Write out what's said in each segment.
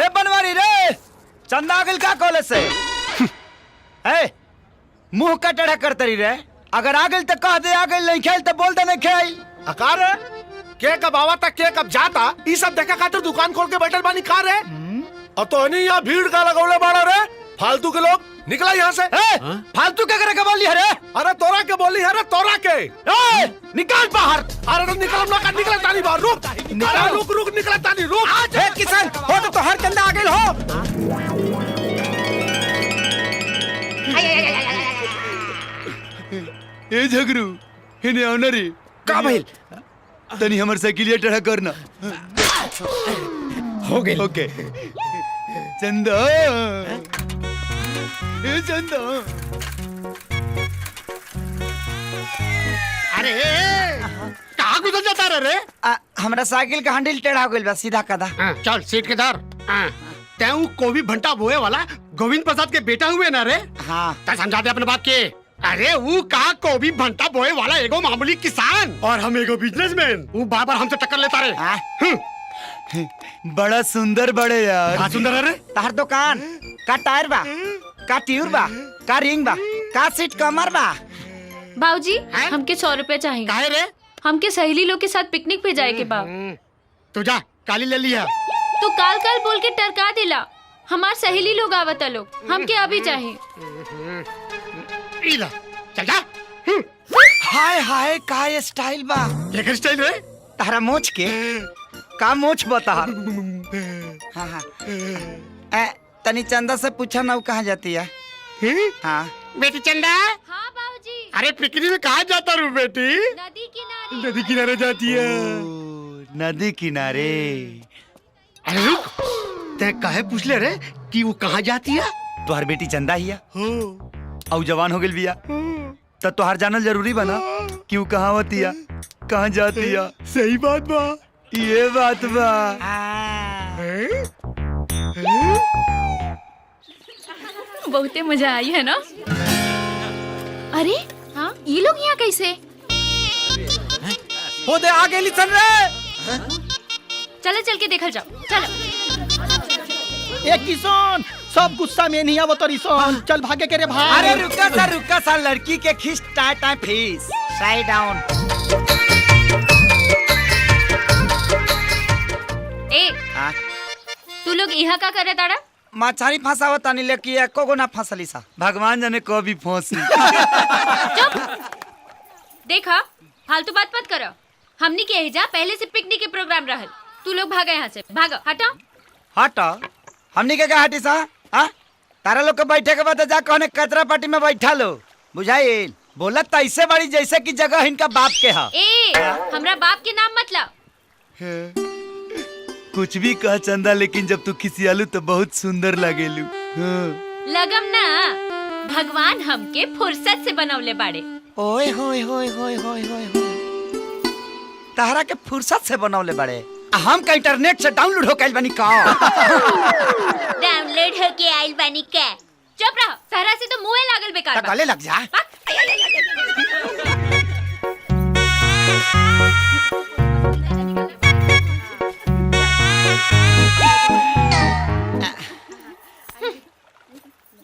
रे बनवारी रे, चंदा आगिल का कॉलेज से मुंह का टेढ़ा करतरी रे। अगर आगिल तो कह दे आगिल, नहीं खेल तो बोल दे नहीं खेल। अकार है के कब आवा था के कब जाता ये सब देखा खातिर दुकान खोल के बैठल बानी कार है। और तो नहीं यहाँ भीड़ का लगौले बाड़ा रे, फालतू के लोग निकला यहाँ से। फालतू क्या करे के बोली है रे? अरे तोरा के बोली है रे, तोरा के। निकाल बाहर। अरे तो निकल तानी बाहर, रुक रुक निकल तानी रुक। किसान हो तो हर चंदा आगिल हो। ए झगरू इन्हें ऑनरी का भइल? तनी हमर साइकिलिया टेढ़ा करना। हो गई। ओके चंदा, ए चंदा। अरे कहाँ गुजर जाता रे? हमरा साइकिल का हैंडल टेढ़ा हो गइल बा, सीधा कदा। चल सीट के धर। तैं कोबी भंटा बोए वाला गोविंद प्रसाद के बेटा हुए ना रे? हाँ ता समझा दे अपने बात के। अरे वो का कोबी भंटा बोए वाला एगो मामूली किसान और हम एगो बिजनेसमैन। वो बार-बार हमसे टक्कर लेता रे। बड़ा सुंदर बड़े यार। हाँ सुंदर है रे। तार दुकान का टायर बा, का ट्यूब बा, का रिंग बा, का सीट कमर बा। बाबूजी हमके 100 रुपए चाहिए। काहे रे? हमके सहेली लोग के साथ पिकनिक पे जाए के बा। तू जा काली ले लिया। तू काल काल बोल के टरका दिला। हमार सहेली लोग आवता लोग, हमके अभी चाहिए। इला चल जा। हाय हाय का ये स्टाइल बा। ये स्टाइल रे? तारा मोच के का मोच बता। हाँ हाँ तनी चंदा से पूछा ना वो कहाँ जाती है। हाँ बेटी चंदा। हाँ बाबूजी। अरे पिकनिक में कहाँ जाता रू बेटी? नदी किनारे। नदी किनारे जाती है। नदी किनारे। अरे रुक, ते काहे पूछ ले रे कि वो कहाँ जाती है? तुहार बेटी चंदा ही है और जवान हो गई बिया, तो तुहार जानल जरूरी बना कि वो कहाँ होती है, कहाँ जाती है। सही बात बा। ये बात बा। बहुते मजा आई है ना? अरे हाँ ये लोग यहाँ कैसे? हो दे आगे लिसन रे। चलो चल के देखल जाओ। चलो एक किसान सब गुस्सा में नहीं आवत रिसन। चल भागे के रे भाई। अरे रुका सा लड़की के खींच टाइम फीस साइड डाउन। ए तू लोग यहाँ का करे ताड़ा? मछली फंसावत तानी लेके एको गो ना फंसली सा। भगवान जाने कभी फंसी। चुप। देखा फालतू बात मत करो। हमनी के जा पहले से पिकनिक के प्रोग्राम रहल। तू लोग भागा यहाँ से, भागो हटो। हटो हमनी के हटी सा। हाँ तारा लोग के बैठे के बाद जा कहने कचरा पार्टी में बैठा लो, बुझाइल? बोलत तो ऐसे बड़ी जैसे कि जगह इनका बाप के है। ए हमरा बाप के नाम मतलब। कुछ भी कह चंदा, लेकिन जब तू खिसियालू तो बहुत सुंदर लगेलू। लगम ना, भगवान हमके फुर्सत से बनवले बाड़े। ओए होए होए होए होए होए तारा के फुर्सत से बनवले बड़े। हम का इंटरनेट से डाउनलोड हो गइल बानी का। डाउनलोड हो के आइल बानी का। चुप रहो, सहरा से तो मुंह लागल बेकार बा। गले लग जा।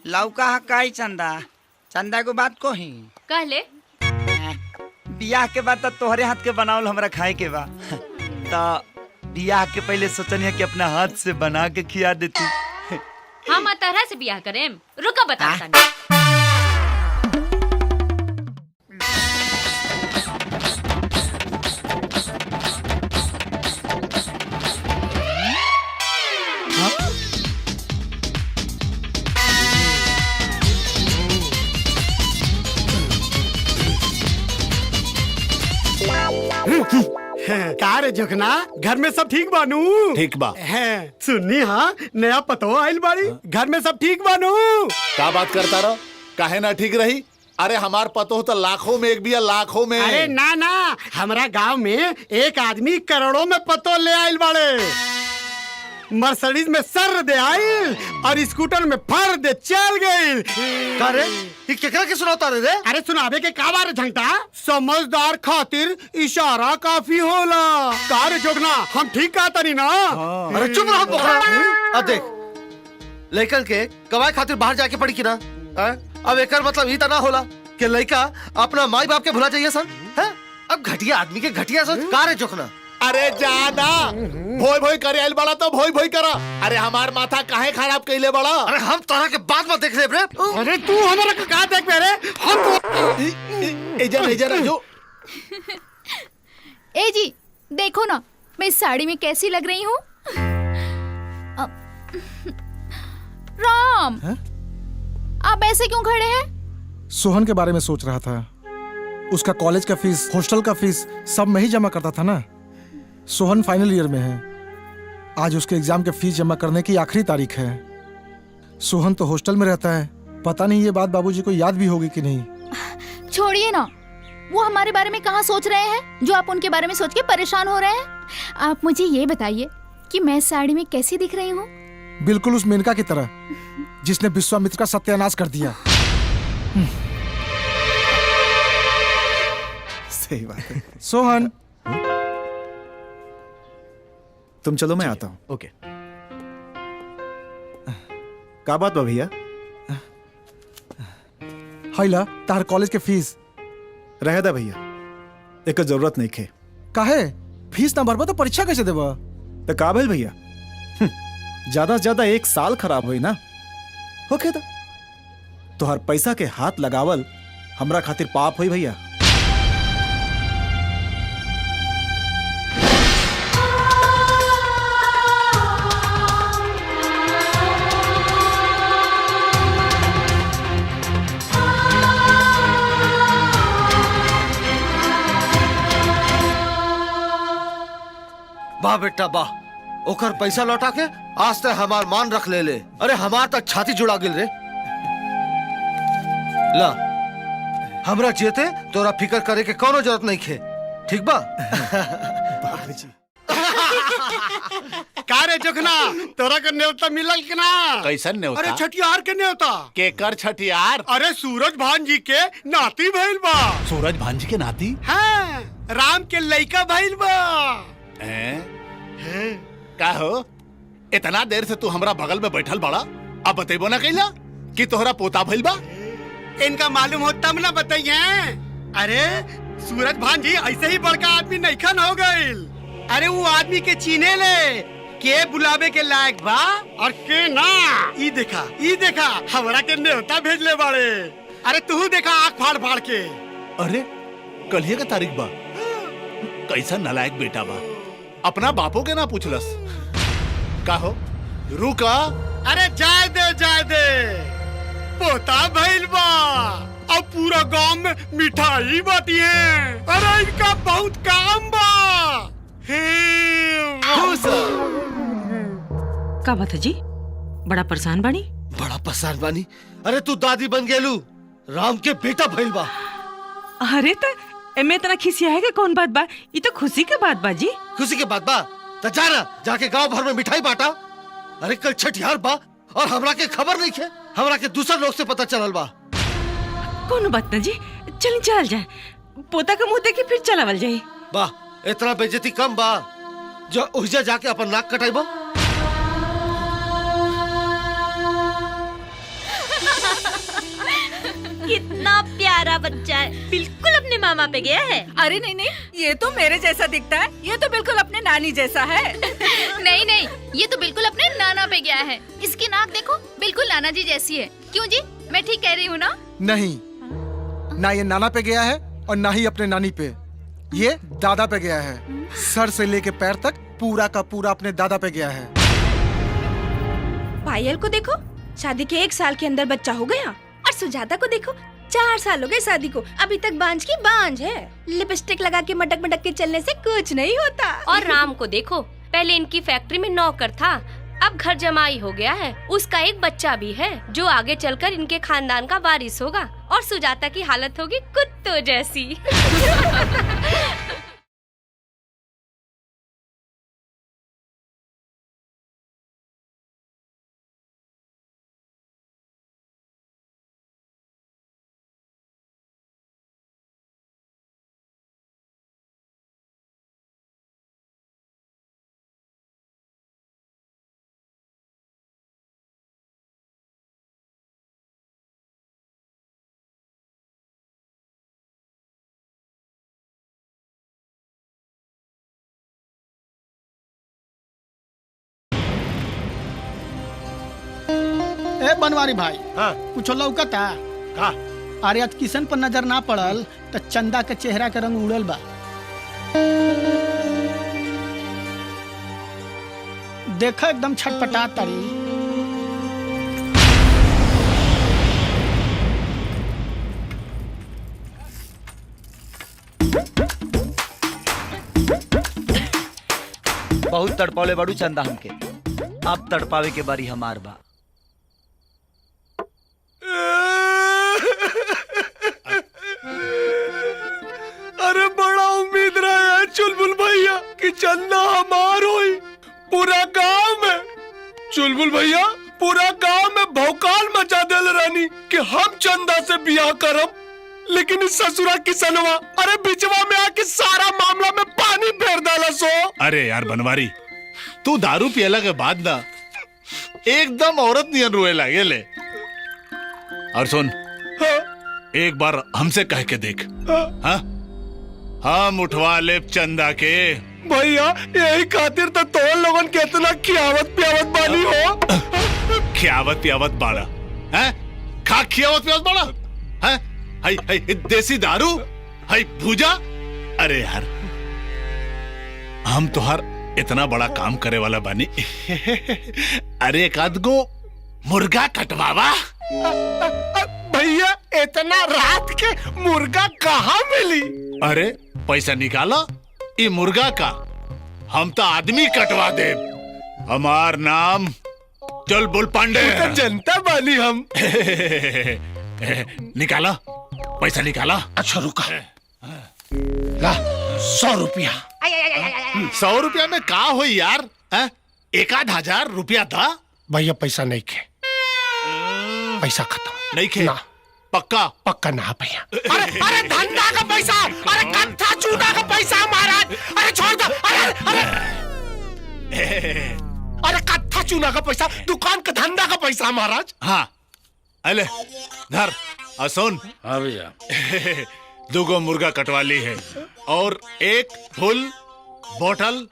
लौका हकाई चंदा, चंदा को बात को ही कहले बियाह के बाद तो तोहरे हाथ के बनावल हमरा खाए के बा। तो बियाह के पहले सोचनी कि अपना हाथ से बना के खिया देती। हम तरह से बियाह करें। रुका बता। का रे जोखना, घर में सब ठीक बानू? ठीक बा। है सुननी हाँ नया पतो आइल बाड़ी, घर में सब ठीक बानू? का बात करता रहो, काहे ना ठीक रही? अरे हमार पतो तो लाखों में एक भी है, लाखों में। अरे ना ना, हमारा गांव में एक आदमी करोड़ों में पतो ले आइल बाड़े। मर्सिडीज में सर दे आई और स्कूटर में फर दे चल गई। अरे ये केकरा के सुनाता रे? अरे सुनावे के का बारे झंटा, समझदार खातिर इशारा काफी होला। कार जोगना हम ठीक कहा तनी ना। अरे चुप रहो बोकरा। अब देख लड़कन के कमाई खातिर बाहर जाके पड़ी की ना। अब एकर मतलब ई तना होला कि लड़का अपना माई बाप के भुला चाहिए सन है? अब घटिया आदमी के घटिया सोच कार जोखना। अरे जाना भोई भोई करे आइल बड़ा तो भोई भोई करा। अरे हमार माथा काहे खराब कइले बड़ा? अरे हम तरह के बात मत देख ले रे। अरे तू हमारा का देख रे? हम इधर जो ए जी देखो ना मैं इस साड़ी में कैसी लग रही हूँ। राम आप ऐसे क्यों खड़े हैं? सोहन के बारे में सोच रहा था। उसका कॉलेज का फीस, हॉस्टल का फीस सब मैं ही जमा करता था ना। सोहन फाइनल ईयर में है। आज उसके एग्जाम के फीस जमा करने की आखिरी तारीख है। सोहन तो हॉस्टल में रहता है। पता नहीं ये बात बाबूजी को याद भी होगी कि नहीं। छोड़िए ना, वो हमारे बारे में कहाँ सोच रहे हैं जो आप उनके बारे में सोच के परेशान हो रहे हैं। आप मुझे ये बताइए कि मैं इस साड़ी में कैसी दिख रही हूँ? बिल्कुल उस मेनका की तरह जिसने विश्वामित्र का सत्यानाश कर दिया। सही बात है। सोहन तुम चलो मैं आता हूँ। ओके। का बात बा भैया? हाइला तार कॉलेज के फीस रह दा भैया, एक जरूरत नहीं खे। काहे? फीस ना भरबा तो परीक्षा कैसे देबा? तो का भेल भैया, ज्यादा से ज्यादा 1 साल खराब हुई ना होके था तो हर पैसा के हाथ लगावल हमरा खातिर पाप हुई भैया। वाह बेटा वाह, ओकर पैसा लौटा के आज तक हमार मान रख ले। अरे हमार तक छाती जुड़ा गिल रे। ला हमरा जेते तोरा फिकर करे के कोनो जरूरत नहीं खे, ठीक बा? का रे जोखना तोरा के न्योता मिलल कि ना? कैसन न्योता? अरे छठियार के न्योता। केकर छठियार? अरे सूरज भान जी के नाती भइल बा। सूरज भान जी के नाती? हाँ, राम के लइका भइल बा। का हो इतना देर से तू हमरा बगल में बैठल बड़ा, अब बतेबो ना कैला कि तोहरा पोता भइल बा? इनका मालूम हो तब ना बताइए। अरे सूरज भान जी ऐसे ही बड़का आदमी नईखन हो गइल। अरे वो आदमी के चीने ले के बुलावे के लायक बा और के ना। ई देखा हमरा के न्योता भेजले बाड़े। अरे तू देखा आँख फाड़ फाड़ के। अरे कल का तारीख बा। कैसा नालायक बेटा बा, अपना बापो के ना पूछलस। का हो रुका। अरे जाए दे पोता भइल बा। अब पूरा गांव में मिठाई बाटी है। अरे इनका बहुत काम बा। का बात है जी, बड़ा परेशान बानी? बड़ा परेशान बानी। अरे तू दादी बन गेलू, राम के बेटा भइल बा। अरे तो एमे इतना खिसिया है कि कौन बात बा? ये तो खुशी के बात बा जी। खुशी के बात बा तो जाना जाके गांव भर में मिठाई बांटा। अरे कल छठियार बा और हमरा के खबर नहीं है। हमरा के दूसरे लोग से पता चलल बा। कौन बात ना जी, चल जाए पोता का मुंह देखे फिर चलावल जाए। वाह इतना बेइज्जती कम बा जो उहिजा जाके अपन नाक कटाइबा। कितना प्यारा बच्चा है, बिल्कुल अपने मामा पे गया है। अरे नहीं, ये तो मेरे जैसा दिखता है। ये तो बिल्कुल अपने नानी जैसा है। नहीं ये तो बिल्कुल अपने नाना पे गया है। इसकी नाक देखो बिल्कुल नाना जी जैसी है। क्यों जी, मैं ठीक कह रही हूँ ना? नहीं, ना ये नाना पे गया है और ना ही अपने नानी पे। ये दादा पे गया है। सर से लेके पैर तक पूरा का पूरा अपने दादा पे गया है। पायल को देखो, शादी के 1 साल के अंदर बच्चा हो गया। और सुजाता को देखो, 4 साल हो गए शादी को, अभी तक बांझ की बांझ है। लिपस्टिक लगा के मटक मटक के चलने से कुछ नहीं होता। और राम को देखो, पहले इनकी फैक्ट्री में नौकर था, अब घर जमाई हो गया है। उसका एक बच्चा भी है जो आगे चलकर इनके खानदान का वारिस होगा। और सुजाता की हालत होगी कुत्तों जैसी। ए बनवारी भाई, हाँ कुछ लौकता? का अरे आज किशन पर नजर ना पड़ल तो चंदा के चेहरा के रंग उड़ल बा। देखो एकदम छटपटा तारी। बहुत तड़पौले बड़ू चंदा हमके, अब तड़पावे के बारी हमार बा। अरे बड़ा उम्मीद रहा है चुलबुल भैया कि चंदा हमार होई पूरा गांव में। चुलबुल भैया पूरा गांव में भौकाल मचा देल रानी कि हम चंदा से बियाह करब, लेकिन इस ससुरा किसनवा अरे बिचवा में आके सारा मामला में पानी फेर डाला सो। अरे यार बनवारी, तू दारू पियला के बाद ना एकदम औरत नियन रोए लगे ले। और सुन, एक बार हमसे कह के देख। हाँ हम उठवा ले चंदा के। भैया यही खातिर तो तोड़ लोगन के इतना खियावत पियावत बानी हो। खियावत पियावत बाड़ा है? खा खियावत पियावत बाड़ा है? हाय हाय देसी दारू, हाय भूजा। अरे यार हम तोहार इतना बड़ा काम करे वाला बानी। अरे एक आध गो मुर्गा कटवावा। भैया इतना रात के मुर्गा कहाँ मिली? अरे पैसा निकाला ये मुर्गा का, हम तो आदमी कटवा दे। हमार नाम चुलबुल पांडे। तो जनता बानी हम। निकाला पैसा निकाला। अच्छा रुका, ला 100 रुपया। 100 रुपया में का हो यार? 1,000 रुपया था। भैया पैसा नहीं खे, पैसा खत्म। नहीं खे ना। पक्का? पक्का ना भैया। अरे अरे धंधा का पैसा, अरे कत्था चूना का पैसा महाराज, अरे छोड़ दो। अरे अरे कत्था चूना का पैसा, दुकान का धंधा का पैसा महाराज। हाँ अले धर सुन। हाँ भैया। 2 मुर्गा कटवा ली है और 1 फुल बोतल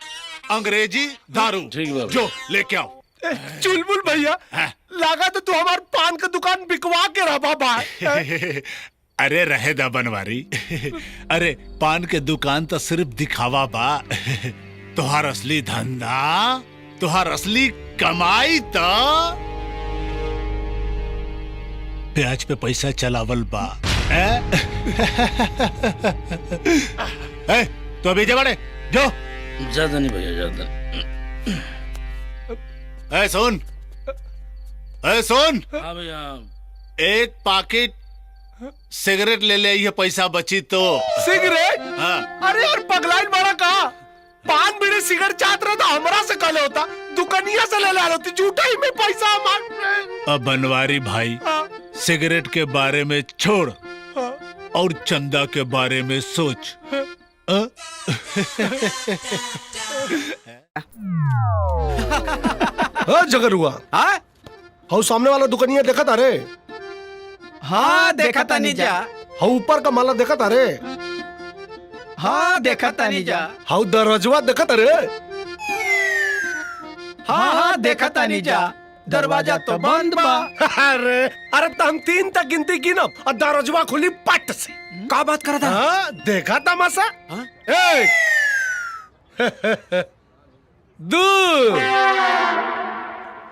अंग्रेजी दारू। ठीक है जो लेके आओ। चुलबुल भैया लगा तो तू हमार पान का दुकान बिकवा के रहा बाबा। अरे रहे दा बनवारी। अरे पान के दुकान तो सिर्फ दिखावा बा। तुहार असली धंधा, तुहार असली कमाई तो ब्याज पे पैसा चलावल बा। तो अभी बड़े जो ज्यादा नहीं भैया, ज्यादा। सुन सुन। हाँ भैया। 1 पैकेट सिगरेट ले ले, ये पैसा बची तो। सिगरेट? हाँ। अरे यार पगलाइन बड़ा कहा, पान बीड़ी सिगरेट चाहत रहा था हमरा से कल होता, दुकानिया से ले ला होती, झूठा ही में पैसा हमारे। अब बनवारी भाई सिगरेट के बारे में छोड़ और चंदा के बारे में सोच। जगर हुआ। हाँ हाउ सामने वाला दुकानिया देखा था रे? हाँ देखा तानी जा। हाउ ऊपर का माला देखा था रे? हाँ देखा तानी जा। हाउ दरवाजा देखा था रे? हाँ हाँ देखा तानी जा। दरवाजा तो बंद बा। अरे अरे तो हम 3 तक गिनती गिनब और दरवाजा खुली पट से। का बात कर रहा था? हाँ देखा तमाशा। 1 2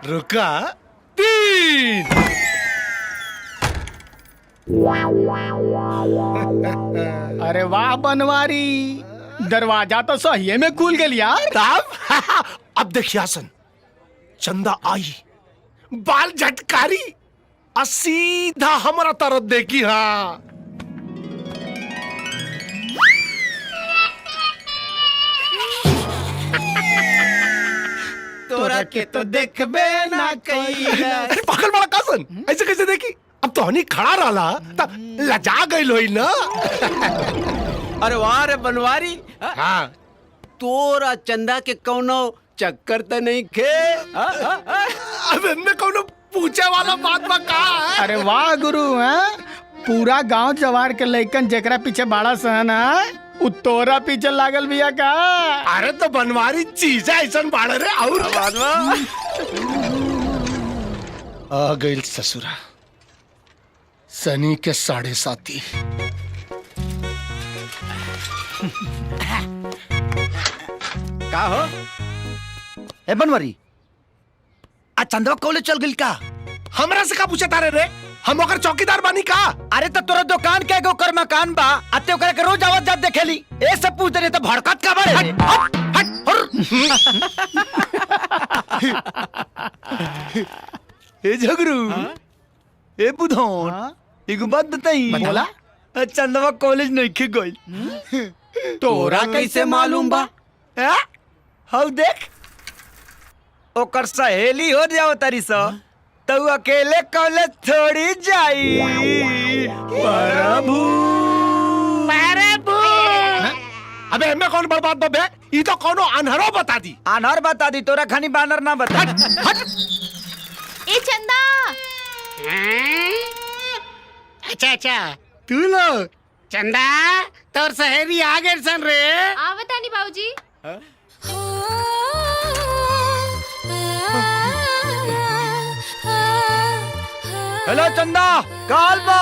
रुका 3। अरे वाह बनवारी, दरवाजा तो सही में खुल गया यार। तब अब देखिए हसन, चंदा आई, बाल झटकारी और सीधा हमारा तरफ देखी। हाँ तोरा के तो देखबे ना कई। अरे पागल बड़ा कासन, ऐसे कैसे देखी? अब तो हनी खड़ा रहा तब लजा गई लोई ना। अरे वाह रे बनवारी, हाँ तोरा चंदा के कौनो चक्कर तो नहीं खे? अब इनमें कौनो पूछे वाला बात बा का है? अरे वाह गुरु हैं, पूरा गांव जवार के लइकन जेकरा पीछे बाड़ा सहन है उ तोरा पीछे लागल बिया का। अरे तो बनवारी चीज ऐसा बाढ़ रे। और आ गई ससुरा सनी के 7.5 का हो ए बनवरी आज चंदवा कॉलेज चल गई का? हमरा से का पूछे तारे रे? हम ओकर चौकीदार बानी का? अरे तो तोरा दुकान के एगो कर मकान बा अते ओकरा के रोज आवत जात देखेली ए सब पूछ दे तो भड़कत का बड़े रे? ए झगरू ए बुधौन एगो बात बताई बोला। चंदवा कॉलेज नहीं के गई तोरा कैसे मालूम बा? हौ देख ओकर सहेली हो जाओ तारी सा तो अकेले कॉलेज थोड़ी जाई। प्रभु अबे हमें कौन बर्बाद बबे? ई तो कोनो अनहरो बता दी। अनहर बता दी तोरा खानी बानर ना बता। ए चंदा अच्छा तू लो चंदा तोर सहेली आ गए सन रे। आवता नहीं बाबूजी। हेलो चंदा काल बा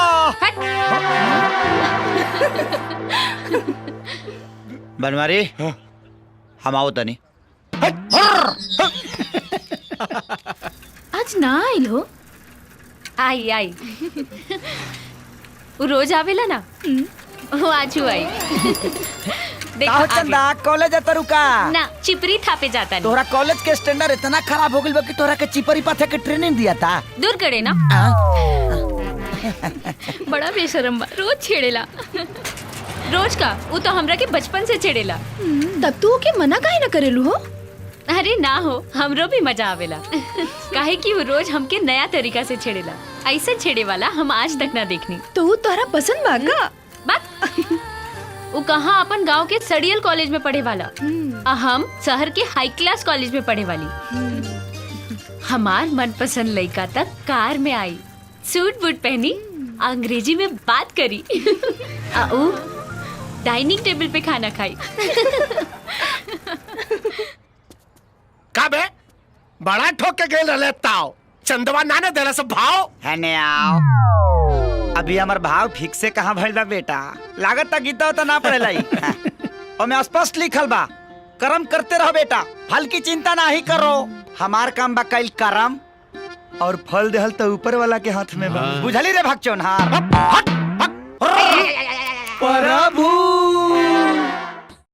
बनवारी हम आओ तनी। आज ना आइल हो? आई वो रोज आवेला ना वो आज आई। काहो चंदा कॉलेज जाता रुका ना चिपरी थापे जाता नहीं। तोरा कॉलेज के स्टैंडर्ड इतना खराब हो गइल बा कि तोरा के चिपरी पाथे के ट्रेनिंग दिया था। दूर करे ना बड़ा बेशरम बा रोज छेड़ेला। रोज का वो तो हमरा के बचपन से छेड़ेला। तब तू के मना काहे न करेलू हो? अरे ना हो हमरो भी मजा आवेला काहे कि वो रोज हमके नया तरीका से छेड़ेला। ऐसा छेड़े वाला हम आज तक ना देखनी। तो वो तोरा पसंद बा का? बात वो कहाँ अपन गांव के सड़ियल कॉलेज में पढ़े वाला हम शहर के हाई क्लास कॉलेज में पढ़े वाली। हमार मनपसंद लड़का तक कार में आई सूट बूट पहनी अंग्रेजी में बात करी डाइनिंग टेबल पे खाना खाई। का बे बड़ा ठोक के गेल रहले ताओ चंदवा नाने देला सब भाव है ने आओ अभी हमार भाव ठीक से कहाँ भइल बा बेटा? लागत ता गीता तो ना पढ़ेला और मैं स्पष्ट लिखल बा कर्म करते रहो बेटा फल की चिंता ना ही करो। हमार काम बा कईल कर्म और फल देहल तो ऊपर वाला के हाथ में बा। बुझली रे भगचोनहार? प्रभु